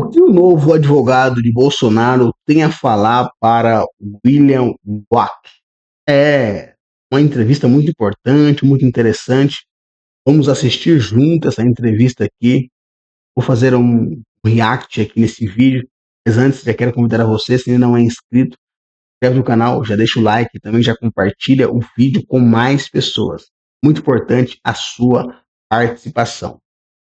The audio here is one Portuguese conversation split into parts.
O que o novo advogado de Bolsonaro tem a falar para William Vac? É uma entrevista muito importante, muito interessante. Vamos assistir junto essa entrevista aqui. Vou fazer um react aqui nesse vídeo. Mas antes, já quero convidar a você, se ainda não é inscrito, se inscreve no canal, já deixa o like, também já compartilha o vídeo com mais pessoas. Muito importante a sua participação.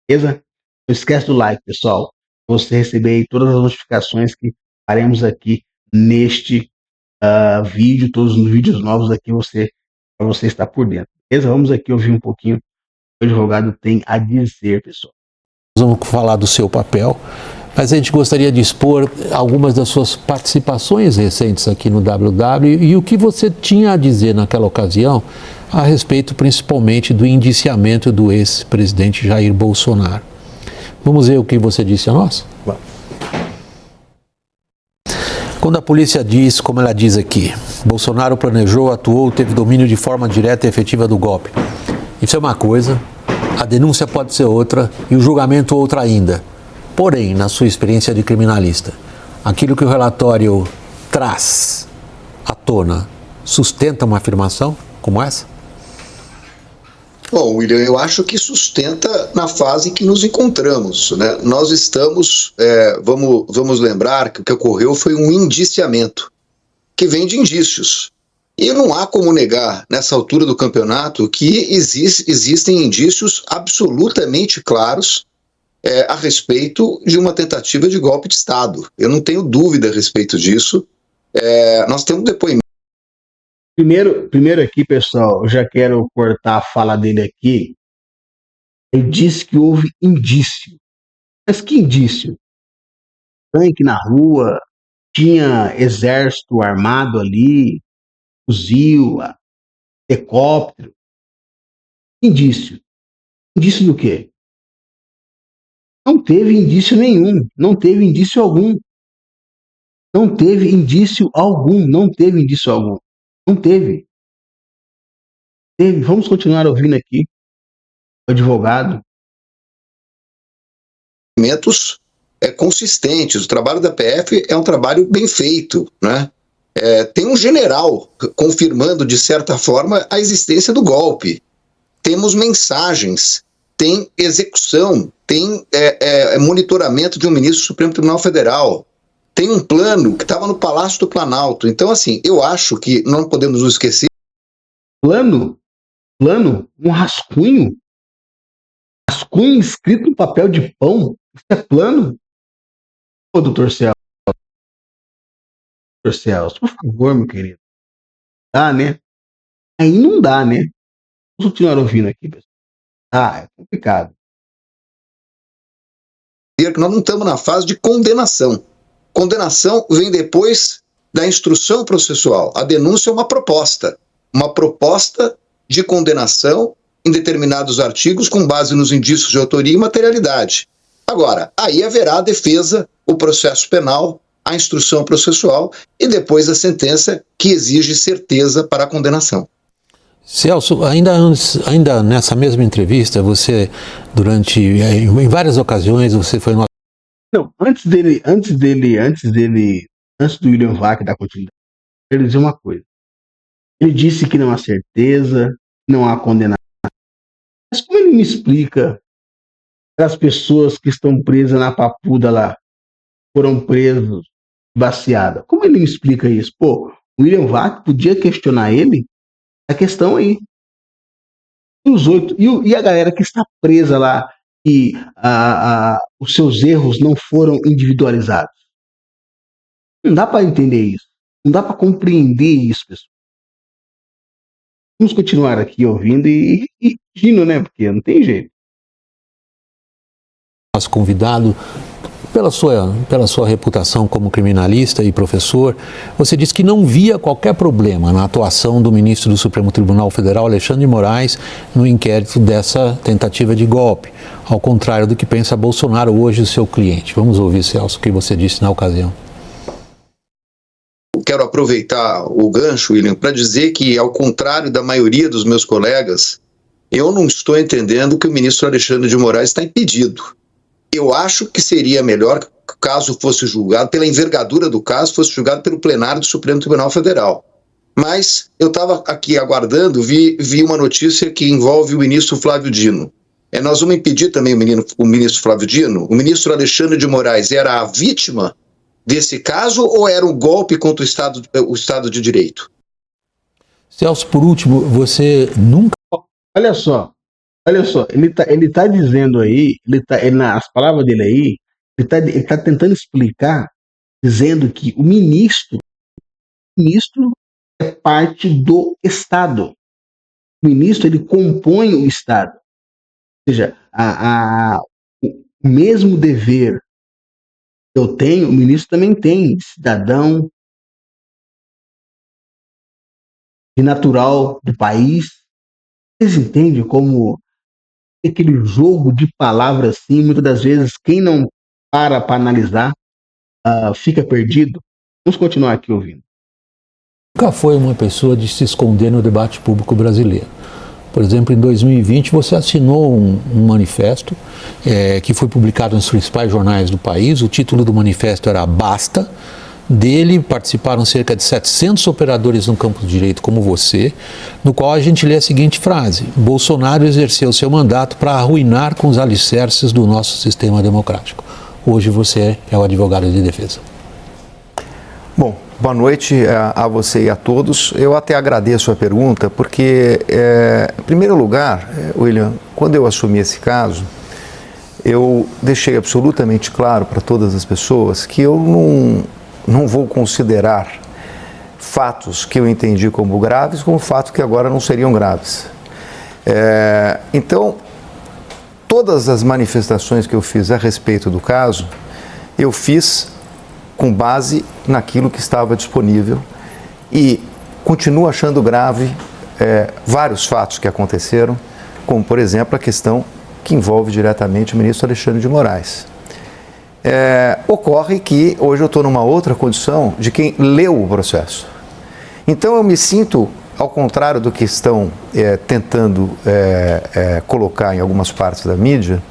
Beleza? Não esquece do like, pessoal. Pra você receber aí todas as notificações que faremos aqui neste vídeo, todos os vídeos novos aqui para você estar por dentro. Beleza? Vamos aqui ouvir um pouquinho o que o advogado tem a dizer, pessoal. Vamos falar do seu papel, mas a gente gostaria de expor algumas das suas participações recentes aqui no WW e o que você tinha a dizer naquela ocasião a respeito principalmente do indiciamento do ex-presidente Jair Bolsonaro. Vamos ver o que você disse a nós? Vamos. Quando a polícia diz, como ela diz aqui, Bolsonaro planejou, atuou, teve domínio de forma direta e efetiva do golpe. Isso é uma coisa, a denúncia pode ser outra e o julgamento outra ainda. Porém, na sua experiência de criminalista, aquilo que o relatório traz à tona sustenta uma afirmação como essa? Bom, William, eu acho que sustenta na fase em que nos encontramos, né? Nós estamos, vamos lembrar que o que ocorreu foi um indiciamento, que vem de indícios. E não há como negar, nessa altura do campeonato, que existem indícios absolutamente claros a respeito de uma tentativa de golpe de Estado. Eu não tenho dúvida a respeito disso. Nós temos depoimento. Primeiro aqui, pessoal, eu já quero cortar a fala dele aqui. Ele disse que houve indício. Mas que indício? Tanque na rua, tinha exército armado ali, fuzil, helicóptero. Indício. Indício do quê? Não teve indício nenhum. Não teve indício algum. Não teve indício algum. Não teve indício algum. Não teve. Vamos continuar ouvindo aqui o advogado. Consistentes. O trabalho da PF é um trabalho bem feito, né? Tem um general confirmando, de certa forma, a existência do golpe. Temos mensagens, tem execução, tem monitoramento de um ministro do Supremo Tribunal Federal, tem um plano que estava no Palácio do Planalto. Então, assim, eu acho que não podemos nos esquecer. Plano? Um rascunho? Rascunho escrito no papel de pão? Isso é plano? Ô, doutor Celso. Doutor Celso, por favor, meu querido. Dá, né? Aí não dá, né? Vamos continuar ouvindo aqui, pessoal. É complicado. Nós não estamos na fase de condenação. Condenação vem depois da instrução processual. A denúncia é uma proposta de condenação em determinados artigos com base nos indícios de autoria e materialidade. Agora, aí haverá a defesa, o processo penal, a instrução processual e depois a sentença que exige certeza para a condenação. Celso, ainda nessa mesma entrevista, você, em várias ocasiões, você foi... Não, antes do William Vac dar continuidade, eu quero dizer uma coisa. Ele disse que não há certeza, não há condenação. Mas como ele me explica as pessoas que estão presas na Papuda lá, foram presos, baseada? Como ele me explica isso? Pô, o William Vac podia questionar ele a questão aí. E os 8, e a galera que está presa lá, e os seus erros não foram individualizados. Não dá para entender isso. Não dá para compreender isso, pessoal. Vamos continuar aqui ouvindo e rindo, né? Porque não tem jeito. Nosso convidado, pela sua reputação como criminalista e professor, você disse que não via qualquer problema na atuação do ministro do Supremo Tribunal Federal, Alexandre de Moraes, no inquérito dessa tentativa de golpe, ao contrário do que pensa Bolsonaro hoje, o seu cliente. Vamos ouvir, Celso, o que você disse na ocasião. Quero aproveitar o gancho, William, para dizer que, ao contrário da maioria dos meus colegas, eu não estou entendendo que o ministro Alexandre de Moraes está impedido. Eu acho que seria melhor caso fosse julgado, pela envergadura do caso, fosse julgado pelo plenário do Supremo Tribunal Federal. Mas eu estava aqui aguardando, vi uma notícia que envolve o ministro Flávio Dino. Nós vamos impedir também o ministro Flávio Dino? O ministro Alexandre de Moraes era a vítima desse caso ou era um golpe contra o Estado de Direito? Celso, por último, você nunca... Olha só, ele tá dizendo aí, nas palavras dele aí, ele tá tentando explicar, dizendo que o ministro é parte do Estado. O ministro, ele compõe o Estado. Ou seja, o mesmo dever que eu tenho, o ministro também tem, de cidadão, de natural do país. Vocês entendem como aquele jogo de palavras assim, muitas das vezes, quem não para analisar, fica perdido? Vamos continuar aqui ouvindo. Nunca foi uma pessoa de se esconder no debate público brasileiro. Por exemplo, em 2020 você assinou um manifesto que foi publicado nos principais jornais do país. O título do manifesto era Basta. Dele participaram cerca de 700 operadores no campo do direito como você, no qual a gente lê a seguinte frase: Bolsonaro exerceu seu mandato para arruinar com os alicerces do nosso sistema democrático. Hoje você é o advogado de defesa. Bom, boa noite a você e a todos. Eu até agradeço a pergunta, porque, em primeiro lugar, William, quando eu assumi esse caso, eu deixei absolutamente claro para todas as pessoas que eu não vou considerar fatos que eu entendi como graves como fatos que agora não seriam graves. Então, todas as manifestações que eu fiz a respeito do caso, eu fiz com base naquilo que estava disponível e continuo achando grave vários fatos que aconteceram, como, por exemplo, a questão que envolve diretamente o ministro Alexandre de Moraes. Ocorre que hoje eu estou numa outra condição de quem leu o processo. Então eu me sinto, ao contrário do que estão tentando colocar em algumas partes da mídia,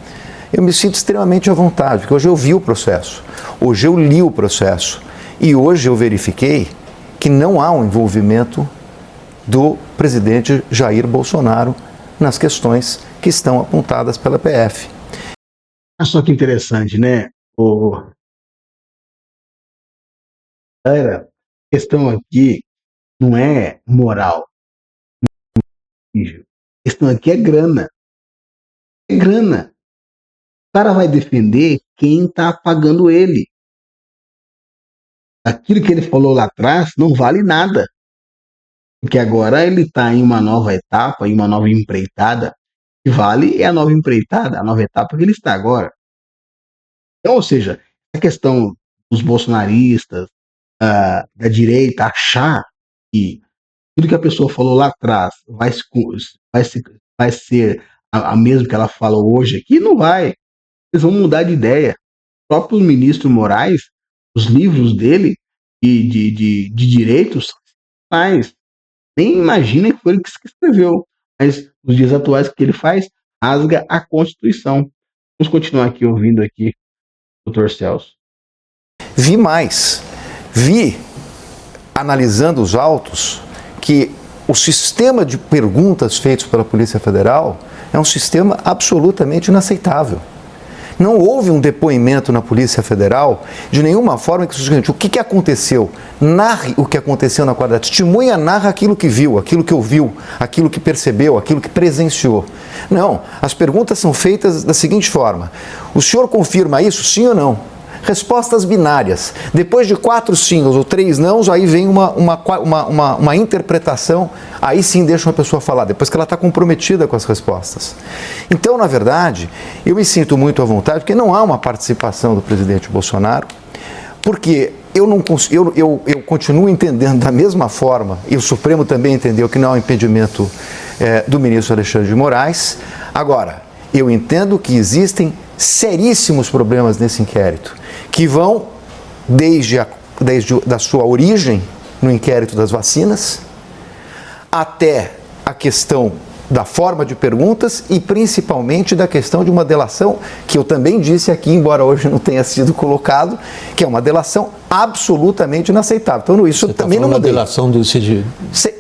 eu me sinto extremamente à vontade, porque hoje eu vi o processo, hoje eu li o processo e hoje eu verifiquei que não há um envolvimento do presidente Jair Bolsonaro nas questões que estão apontadas pela PF. Olha só que interessante, né? A questão aqui não é moral. A questão aqui é grana. É grana. O cara vai defender quem está pagando ele. Aquilo que ele falou lá atrás não vale nada. Porque agora ele está em uma nova etapa, em uma nova empreitada. O que vale é a nova empreitada, a nova etapa que ele está agora. Então, ou seja, a questão dos bolsonaristas, da direita, achar que tudo que a pessoa falou lá atrás vai ser a mesma que ela fala hoje aqui, não vai. Eles vão mudar de ideia. O próprio ministro Moraes, os livros dele de direitos, faz. Nem imagina que foi ele que escreveu. Mas nos dias atuais, o que ele faz? Rasga a Constituição. Vamos continuar aqui ouvindo aqui, doutor Celso. Vi mais. Vi, analisando os autos, que o sistema de perguntas feitos pela Polícia Federal é um sistema absolutamente inaceitável. Não houve um depoimento na Polícia Federal de nenhuma forma que diz o seguinte: o que aconteceu? Narre o que aconteceu na quadra. Testemunha narra aquilo que viu, aquilo que ouviu, aquilo que percebeu, aquilo que presenciou. Não, as perguntas são feitas da seguinte forma: o senhor confirma isso, sim ou não? Respostas binárias. Depois de 4 sims ou 3 nãos, aí vem uma interpretação, aí sim deixa uma pessoa falar, depois que ela está comprometida com as respostas. Então, na verdade, eu me sinto muito à vontade, porque não há uma participação do presidente Bolsonaro, porque eu continuo entendendo da mesma forma, e o Supremo também entendeu que não há um impedimento do ministro Alexandre de Moraes. Agora, eu entendo que existem seríssimos problemas nesse inquérito, que vão desde da sua origem no inquérito das vacinas, até a questão da forma de perguntas e principalmente da questão de uma delação que eu também disse aqui, embora hoje não tenha sido colocado, que é uma delação absolutamente inaceitável. Então isso também não mudei. Uma delação do CID.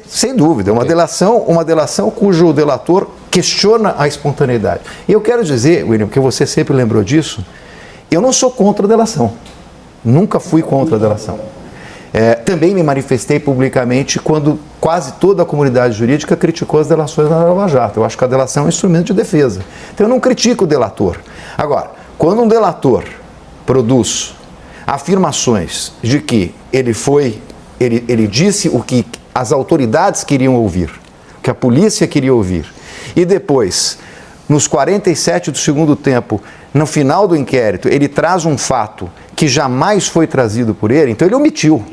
Sem dúvida, uma delação cujo delator questiona a espontaneidade. E eu quero dizer, William, que você sempre lembrou disso, eu não sou contra a delação. Nunca fui contra a delação. Também me manifestei publicamente quando quase toda a comunidade jurídica criticou as delações na Lava Jato. Eu acho que a delação é um instrumento de defesa. Então eu não critico o delator. Agora, quando um delator produz afirmações de que ele disse o que as autoridades queriam ouvir, o que a polícia queria ouvir, e depois, nos 47 do segundo tempo, no final do inquérito, ele traz um fato que jamais foi trazido por ele, então ele omitiu.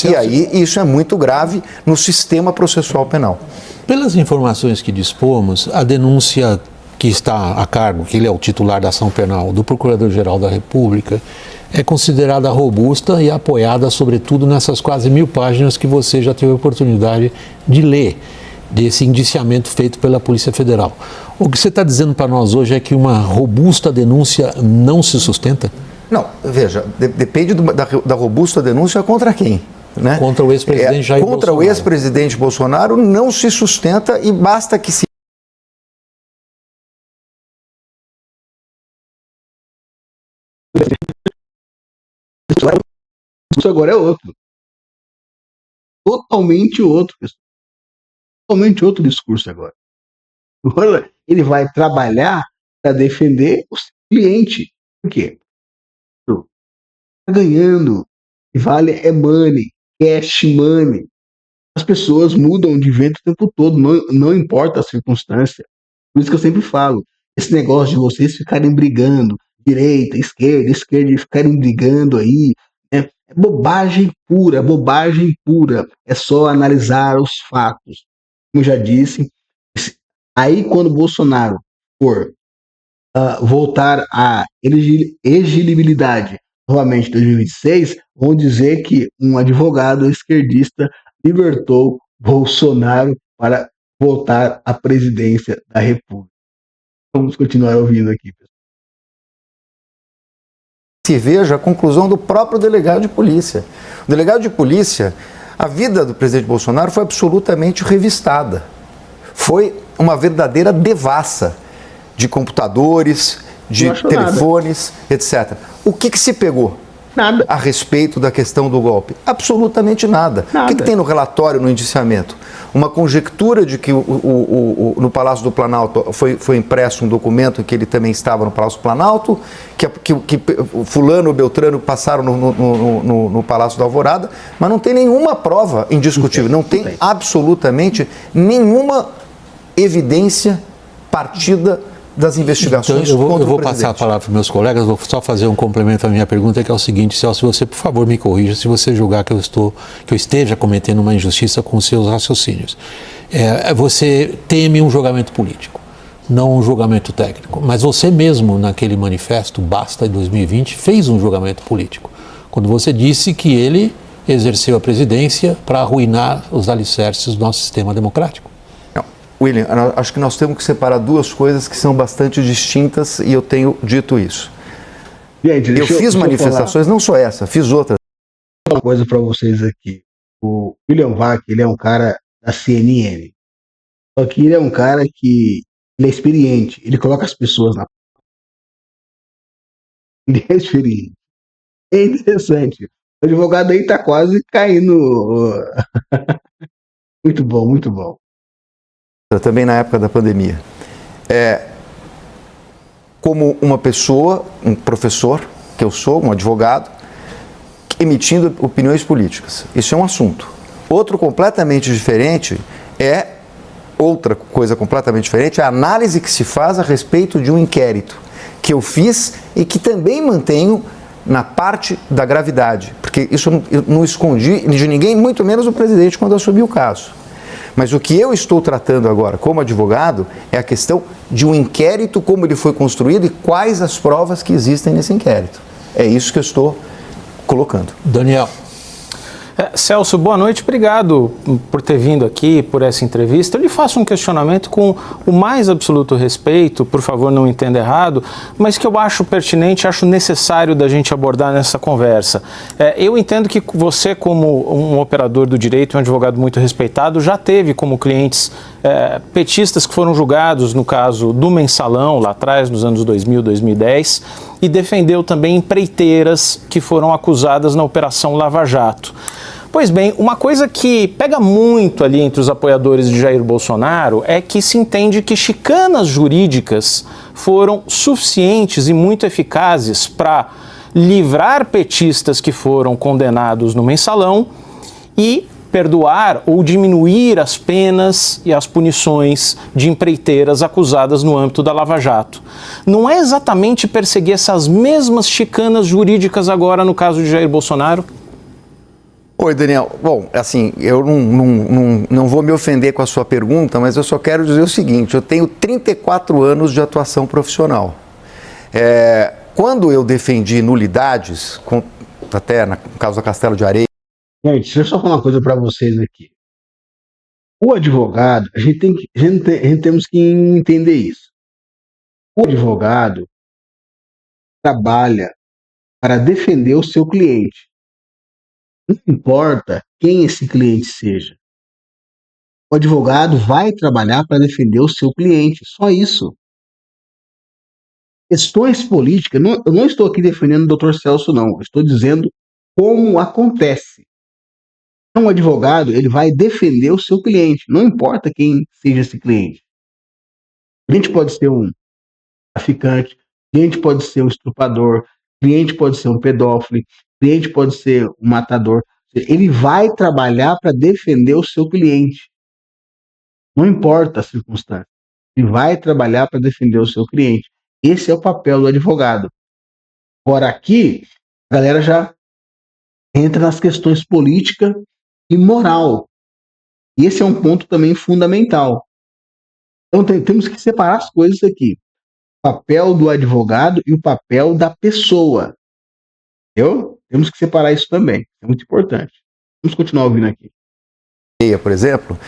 E aí isso é muito grave no sistema processual penal. Pelas informações que dispomos, a denúncia que está a cargo, que ele é o titular da ação penal, do Procurador-Geral da República, é considerada robusta e apoiada, sobretudo, nessas quase 1000 páginas que você já teve a oportunidade de ler, desse indiciamento feito pela Polícia Federal. O que você está dizendo para nós hoje é que uma robusta denúncia não se sustenta? Não, veja, depende da robusta denúncia contra quem? Né? Contra o ex-presidente Jair Bolsonaro. Contra o ex-presidente Bolsonaro não se sustenta e basta que se... Isso agora é outro. Totalmente outro, pessoal. Totalmente outro discurso agora. Agora ele vai trabalhar para defender o seu cliente. Por quê? Está ganhando. Vale é money, cash money. As pessoas mudam de vento o tempo todo, não importa a circunstância. Por isso que eu sempre falo, esse negócio de vocês ficarem brigando, direita, esquerda, e ficarem brigando aí, né? É bobagem pura, bobagem pura. É só analisar os fatos. Como eu já disse, aí quando o Bolsonaro for voltar à elegibilidade novamente em 2026, vão dizer que um advogado esquerdista libertou Bolsonaro para voltar à presidência da República. Vamos continuar ouvindo aqui, pessoal. Se veja a conclusão do próprio delegado de polícia. O delegado de polícia, a vida do presidente Bolsonaro foi absolutamente revistada. Foi uma verdadeira devassa de computadores, de telefones, etc. O que se pegou? Nada. A respeito da questão do golpe? Absolutamente nada. O que tem no relatório, no indiciamento? Uma conjectura de que no Palácio do Planalto foi impresso um documento em que ele também estava no Palácio do Planalto, que fulano ou Beltrano passaram no Palácio da Alvorada, mas não tem nenhuma prova indiscutível, não tem absolutamente nenhuma evidência partida das investigações. Então, eu vou passar a palavra para os meus colegas, vou só fazer um complemento à minha pergunta, que é o seguinte: Celso, se você, por favor, me corrija se você julgar que eu esteja cometendo uma injustiça com os seus raciocínios. Você teme um julgamento político, não um julgamento técnico, mas você mesmo, naquele manifesto Basta de 2020, fez um julgamento político, quando você disse que ele exerceu a presidência para arruinar os alicerces do nosso sistema democrático. William, acho que nós temos que separar duas coisas que são bastante distintas e eu tenho dito isso. Gente, eu fiz manifestações, não só essa, fiz outras. Vou falar uma coisa para vocês aqui. O William Vac, ele é um cara da CNN. Só que ele é um cara que ele é experiente. Ele coloca as pessoas na... Ele é experiente. É interessante. O advogado aí tá quase caindo. Muito bom, muito bom. Também na época da pandemia. Como uma pessoa, um professor, que eu sou, um advogado, emitindo opiniões políticas. Isso é um assunto. Outra coisa completamente diferente é a análise que se faz a respeito de um inquérito que eu fiz e que também mantenho na parte da gravidade, porque isso eu não escondi de ninguém, muito menos o presidente quando assumiu o caso. Mas o que eu estou tratando agora como advogado é a questão de um inquérito, como ele foi construído e quais as provas que existem nesse inquérito. É isso que eu estou colocando. Daniel. Celso, boa noite, obrigado por ter vindo aqui, por essa entrevista. Eu lhe faço um questionamento com o mais absoluto respeito, por favor não entenda errado, mas que eu acho pertinente, acho necessário da gente abordar nessa conversa. Eu entendo que você, como um operador do direito, um advogado muito respeitado, já teve como clientes petistas que foram julgados no caso do Mensalão, lá atrás, nos anos 2000, 2010, e defendeu também empreiteiras que foram acusadas na Operação Lava Jato. Pois bem, uma coisa que pega muito ali entre os apoiadores de Jair Bolsonaro é que se entende que chicanas jurídicas foram suficientes e muito eficazes para livrar petistas que foram condenados no Mensalão e perdoar ou diminuir as penas e as punições de empreiteiras acusadas no âmbito da Lava Jato. Não é exatamente perseguir essas mesmas chicanas jurídicas agora no caso de Jair Bolsonaro? Oi, Daniel. Bom, assim, eu não vou me ofender com a sua pergunta, mas eu só quero dizer o seguinte, eu tenho 34 anos de atuação profissional. Quando eu defendi nulidades, até no caso da Castelo de Areia... Gente, deixa eu só falar uma coisa para vocês aqui. O advogado, a gente temos que entender isso. O advogado trabalha para defender o seu cliente. Não importa quem esse cliente seja. O advogado vai trabalhar para defender o seu cliente, só isso. Questões políticas, eu não estou aqui defendendo o Dr. Celso, não. Eu estou dizendo como acontece. Um advogado, ele vai defender o seu cliente, não importa quem seja esse cliente. O cliente pode ser um traficante, o cliente pode ser um estuprador, o cliente pode ser um pedófilo, o cliente pode ser um matador. Ele vai trabalhar para defender o seu cliente. Não importa a circunstância. Ele vai trabalhar para defender o seu cliente. Esse é o papel do advogado. Agora aqui, a galera já entra nas questões políticas e moral. E esse é um ponto também fundamental. Então temos que separar as coisas aqui. O papel do advogado e o papel da pessoa. Entendeu? Temos que separar isso também. É muito importante. Vamos continuar ouvindo aqui. Por exemplo,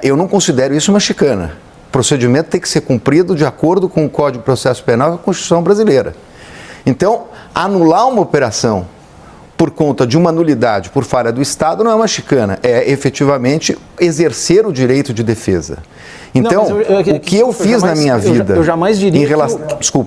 eu não considero isso uma chicana. O procedimento tem que ser cumprido de acordo com o Código de Processo Penal e a Constituição brasileira. Então, anular uma operação por conta de uma nulidade por falha do Estado não é uma chicana, é efetivamente exercer o direito de defesa. Então, o que eu fiz na minha vida... Eu jamais diria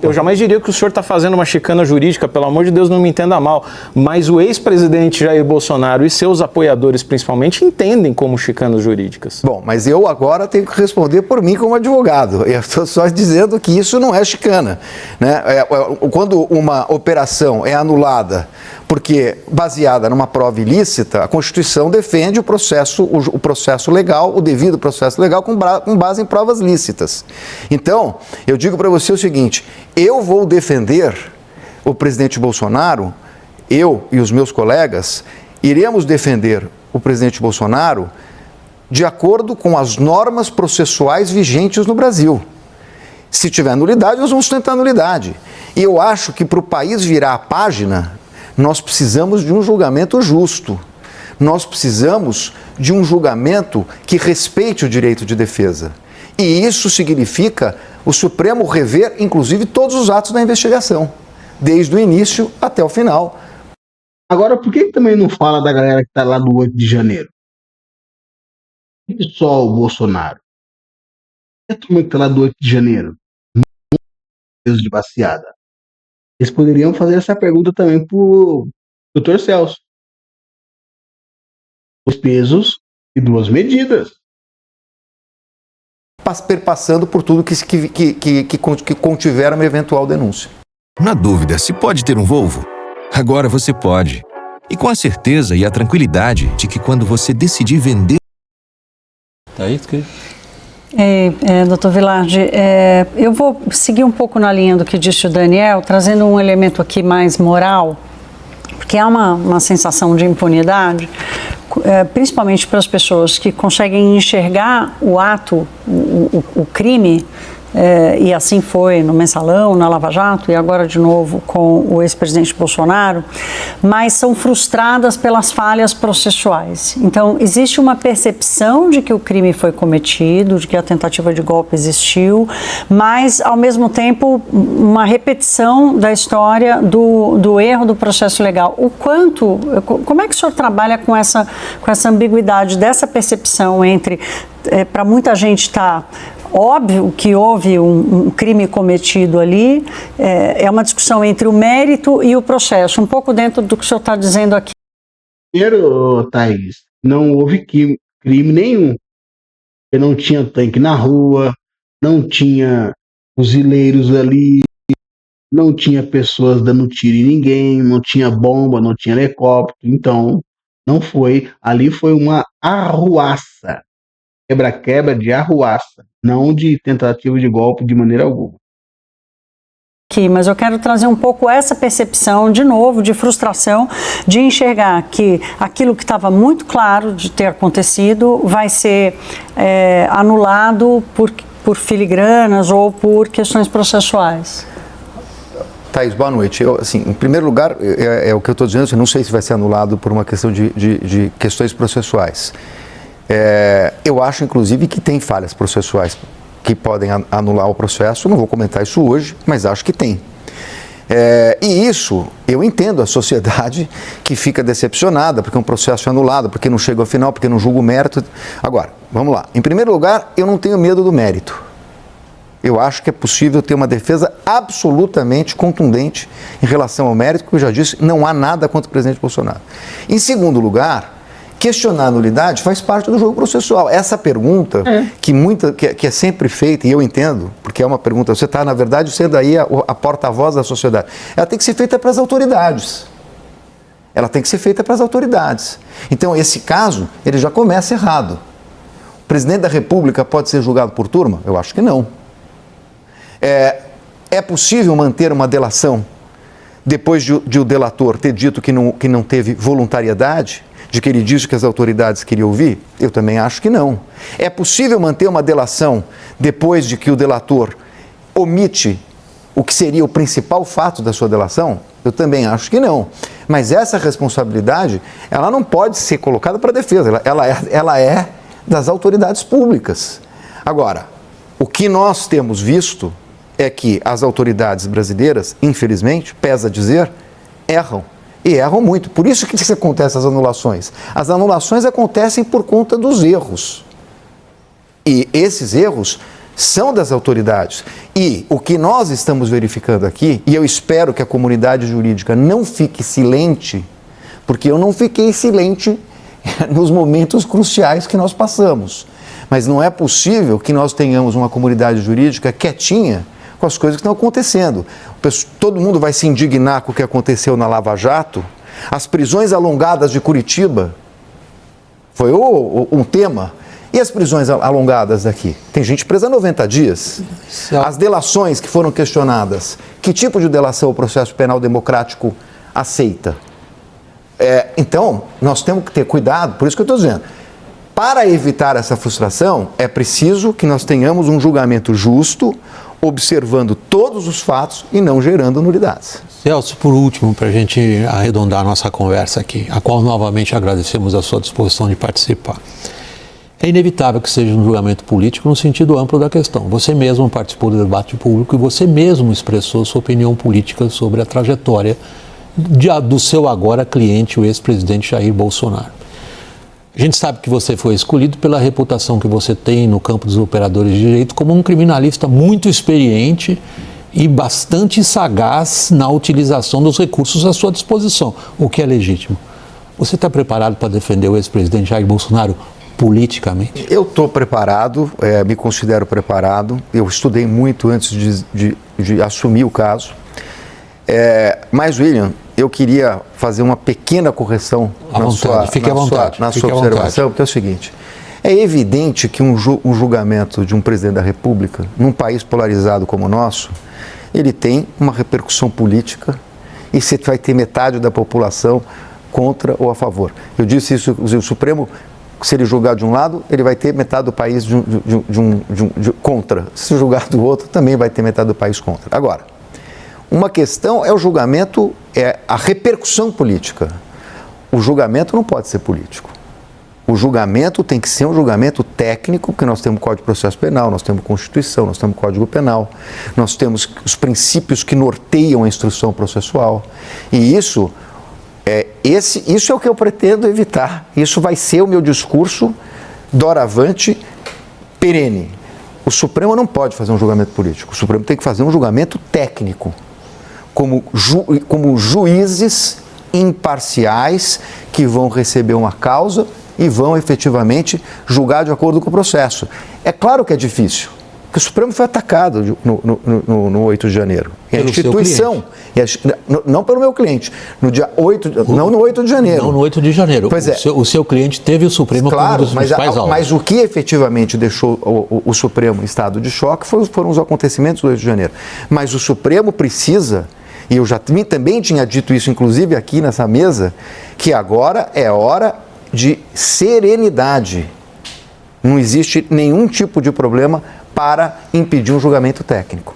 eu jamais diria que o senhor está fazendo uma chicana jurídica, pelo amor de Deus, não me entenda mal, mas o ex-presidente Jair Bolsonaro e seus apoiadores, principalmente, entendem como chicanas jurídicas. Bom, mas eu agora tenho que responder por mim como advogado. Eu estou só dizendo que isso não é chicana, né? Quando uma operação é anulada porque baseada numa prova ilícita, a Constituição defende o processo legal, o devido processo legal com base em provas lícitas. Então, eu digo para você o seguinte, eu vou defender o presidente Bolsonaro, eu e os meus colegas, iremos defender o presidente Bolsonaro de acordo com as normas processuais vigentes no Brasil. Se tiver nulidade, nós vamos sustentar a nulidade. E eu acho que para o país virar a página, nós precisamos de um julgamento justo. Nós precisamos de um julgamento que respeite o direito de defesa. E isso significa o Supremo rever, inclusive, todos os atos da investigação, desde o início até o final. Agora, por que também não fala da galera que está lá do 8 de janeiro? Por que só o Bolsonaro? E a turma que está lá do 8 de janeiro? Peso de baseada. Eles poderiam fazer essa pergunta também para o Dr. Celso. Os pesos e duas medidas. Perpassando por tudo que contiver uma eventual denúncia. Na dúvida se pode ter um Volvo? Agora você pode. E com a certeza e a tranquilidade de que quando você decidir vender... Tá aí, que... Doutor Vilardi, eu vou seguir um pouco na linha do que disse o Daniel, trazendo um elemento aqui mais moral, porque há uma sensação de impunidade, principalmente para as pessoas que conseguem enxergar o ato, o crime, e assim foi no Mensalão, na Lava Jato e agora de novo com o ex-presidente Bolsonaro, mas são frustradas pelas falhas processuais. Então, existe uma percepção de que o crime foi cometido, de que a tentativa de golpe existiu, mas, ao mesmo tempo, uma repetição da história do erro do processo legal. Como é que o senhor trabalha com essa ambiguidade dessa percepção entre, para muita gente está óbvio que houve um crime cometido ali, é uma discussão entre o mérito e o processo, um pouco dentro do que o senhor está dizendo aqui. Primeiro, Thaís, não houve crime nenhum. Porque não tinha tanque na rua, não tinha fuzileiros ali, não tinha pessoas dando tiro em ninguém, não tinha bomba, não tinha helicóptero. Então, não foi. Ali foi uma arruaça. Quebra-quebra de arruaça, não de tentativa de golpe de maneira alguma. Mas eu quero trazer um pouco essa percepção, de novo, de frustração, de enxergar que aquilo que estava muito claro de ter acontecido vai ser anulado por filigranas ou por questões processuais. Thaís, boa noite. Em primeiro lugar, é o que eu estou dizendo, eu não sei se vai ser anulado por uma questão de questões processuais. Eu acho, inclusive, que tem falhas processuais que podem anular o processo. Não vou comentar isso hoje, mas acho que tem. E isso, eu entendo a sociedade que fica decepcionada porque um processo é anulado, porque não chega ao final, porque não julga o mérito. Agora, vamos lá. Em primeiro lugar, eu não tenho medo do mérito. Eu acho que é possível ter uma defesa absolutamente contundente em relação ao mérito, que eu já disse, não há nada contra o presidente Bolsonaro. Em segundo lugar, questionar a nulidade faz parte do jogo processual. Essa pergunta, que é sempre feita, e eu entendo, porque é uma pergunta, você está, na verdade, sendo aí a porta-voz da sociedade. Ela tem que ser feita para as autoridades. Então, esse caso, ele já começa errado. O presidente da República pode ser julgado por turma? Eu acho que não. É possível manter uma delação depois de o delator ter dito que não teve voluntariedade? De que ele disse que as autoridades queriam ouvir? Eu também acho que não. É possível manter uma delação depois de que o delator omite o que seria o principal fato da sua delação? Eu também acho que não. Mas essa responsabilidade, ela não pode ser colocada para a defesa, ela é das autoridades públicas. Agora, o que nós temos visto é que as autoridades brasileiras, infelizmente, pesa dizer, erram. E erram muito. Por isso que acontecem as anulações. As anulações acontecem por conta dos erros. E esses erros são das autoridades. E o que nós estamos verificando aqui, e eu espero que a comunidade jurídica não fique silente, porque eu não fiquei silente nos momentos cruciais que nós passamos. Mas não é possível que nós tenhamos uma comunidade jurídica quietinha com as coisas que estão acontecendo. Todo mundo vai se indignar com o que aconteceu na Lava Jato. As prisões alongadas de Curitiba foi um tema. E as prisões alongadas daqui? Tem gente presa há 90 dias. As delações que foram questionadas, que tipo de delação o processo penal democrático aceita? Então, nós temos que ter cuidado, por isso que eu estou dizendo. Para evitar essa frustração, é preciso que nós tenhamos um julgamento justo, observando todos os fatos e não gerando nulidades. Celso, por último, para a gente arredondar a nossa conversa aqui, a qual novamente agradecemos a sua disposição de participar. É inevitável que seja um julgamento político no sentido amplo da questão. Você mesmo participou do debate público e você mesmo expressou sua opinião política sobre a trajetória do seu agora cliente, o ex-presidente Jair Bolsonaro. A gente sabe que você foi escolhido pela reputação que você tem no campo dos operadores de direito como um criminalista muito experiente e bastante sagaz na utilização dos recursos à sua disposição, o que é legítimo. Você está preparado para defender o ex-presidente Jair Bolsonaro politicamente? Eu estou preparado, me considero preparado. Eu estudei muito antes de assumir o caso. Mas, William, eu queria fazer uma pequena correção na sua observação, porque é o seguinte, é evidente que um julgamento de um presidente da República, num país polarizado como o nosso, ele tem uma repercussão política e você vai ter metade da população contra ou a favor. Eu disse isso, o Supremo Se ele julgar de um lado, ele vai ter metade do país contra. Se julgar do outro, também vai ter metade do país contra. Agora, uma questão é o julgamento, é a repercussão política. O julgamento não pode ser político. O julgamento tem que ser um julgamento técnico, porque nós temos Código de Processo Penal, nós temos Constituição, nós temos Código Penal, nós temos os princípios que norteiam a instrução processual. E isso é o que eu pretendo evitar. Isso vai ser o meu discurso doravante perene. O Supremo não pode fazer um julgamento político. O Supremo tem que fazer um julgamento técnico, como juízes imparciais que vão receber uma causa e vão efetivamente julgar de acordo com o processo. É claro que é difícil, porque o Supremo foi atacado no 8 de janeiro. E a instituição, não pelo meu cliente, no dia 8, não no 8 de janeiro. Não no 8 de janeiro. Pois o seu cliente teve o Supremo como um dos principais alvos. Mas o que efetivamente deixou o Supremo em estado de choque foram os acontecimentos do 8 de janeiro. Mas o Supremo precisa, e eu já também tinha dito isso, inclusive aqui nessa mesa, que agora é hora de serenidade. Não existe nenhum tipo de problema para impedir um julgamento técnico.